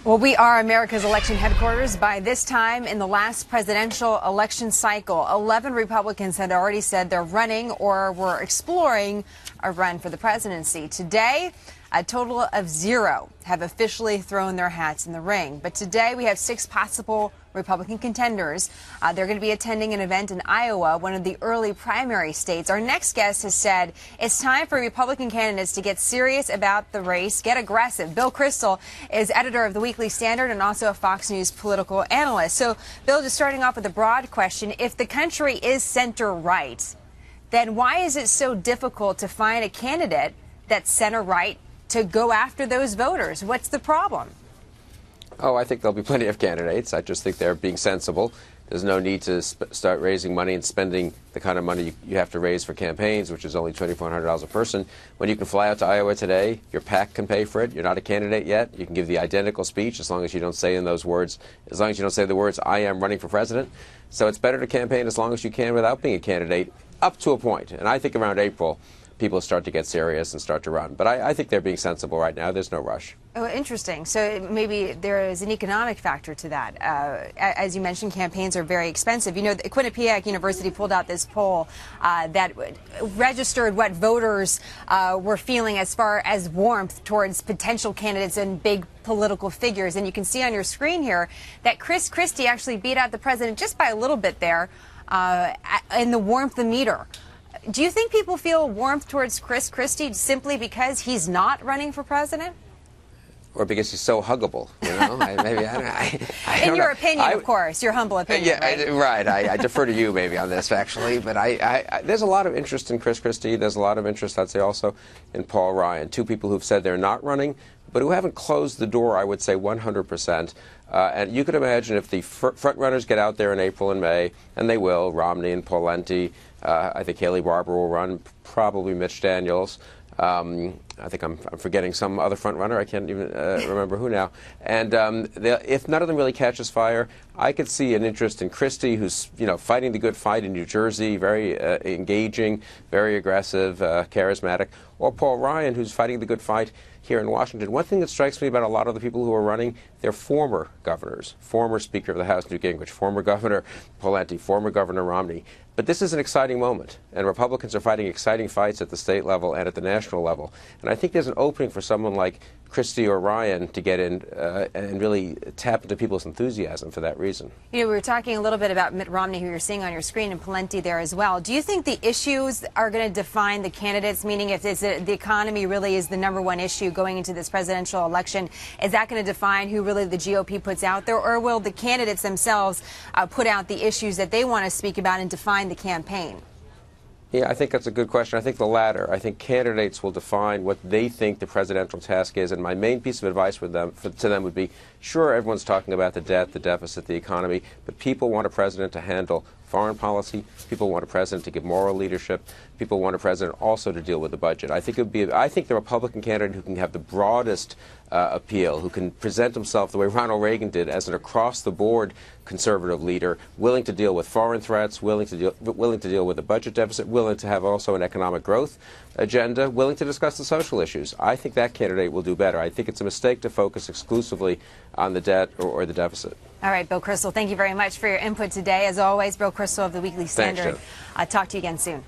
Well, we are America's election headquarters. By this time in the last presidential election cycle, 11 Republicans had already said they're running or were exploring a run for the presidency. Today, a total of 0 have officially thrown their hats in the ring. But today we have 6 possible Republican contenders. They're going to be attending an event in Iowa, one of the early primary states. Our next guest has said it's time for Republican candidates to get serious about the race, get aggressive. Bill Kristol is editor of the Weekly Standard and also a Fox News political analyst. So, Bill, just starting off with a broad question, if the country is center-right, then why is it so difficult to find a candidate that's center-right to go after those voters? What's the problem? Oh, I think there'll be plenty of candidates. I just think they're being sensible. There's no need to start raising money and spending the kind of money you have to raise for campaigns, which is only $2,400 a person. When you can fly out to Iowa today, your PAC can pay for it. You're not a candidate yet. You can give the identical speech as long as you don't say in those words, as long as you don't say the words, "I am running for president." So it's better to campaign as long as you can without being a candidate, up to a point. And I think around April, people start to get serious and start to run. But I think they're being sensible right now. There's no rush. Oh, interesting. So maybe there is an economic factor to that. As you mentioned, campaigns are very expensive. You know, Quinnipiac University pulled out this poll that registered what voters were feeling as far as warmth towards potential candidates and big political figures. And you can see on your screen here that Chris Christie actually beat out the president just by a little bit there in the warmth meter. Do you think people feel warmth towards Chris Christie simply because he's not running for president? Or because he's so huggable, you know? In your opinion, of course, your humble opinion. Yeah, right. I defer to you maybe on this, actually. But there's a lot of interest in Chris Christie. There's a lot of interest, I'd say, also in Paul Ryan. 2 people who've said they're not running, but who haven't closed the door, I would say, 100%. And you could imagine if the front runners get out there in April and May, and they will, Romney and Pawlenty, I think Haley Barbour will run, probably Mitch Daniels. I think I'm forgetting some other front runner. I can't even remember who now. And if none of them really catches fire, I could see an interest in Christie, who's fighting the good fight in New Jersey, very engaging, very aggressive, charismatic, or Paul Ryan, who's fighting the good fight here in Washington. One thing that strikes me about a lot of the people who are running, they're former governors, former Speaker of the House Newt Gingrich, former Governor Pawlenty, former Governor Romney. But this is an exciting moment, and Republicans are fighting exciting fights at the state level and at the national level. And I think there's an opening for someone like Christie or Ryan to get in and really tap into people's enthusiasm for that reason. You know, we were talking a little bit about Mitt Romney, who you're seeing on your screen, and Pawlenty there as well. Do you think the issues are going to define the candidates, meaning if the economy really is the #1 issue going into this presidential election, is that going to define who really the GOP puts out there, or will the candidates themselves put out the issues that they want to speak about and define the campaign? Yeah, I think that's a good question. I think the latter. I think candidates will define what they think the presidential task is, and my main piece of advice to them would be, sure, everyone's talking about the debt, the deficit, the economy, but people want a president to handle foreign policy. People want a president to give moral leadership. People want a president also to deal with the budget. I think the Republican candidate who can have the broadest appeal, who can present himself the way Ronald Reagan did as an across-the-board conservative leader, willing to deal with foreign threats, willing to deal with the budget deficit, willing to have also an economic growth agenda, willing to discuss the social issues. I think that candidate will do better. I think it's a mistake to focus exclusively on the debt or the deficit. All right, Bill Kristol, thank you very much for your input today. As always, Bill Kristol of the Weekly Standard. Thanks, Jen. Talk to you again soon.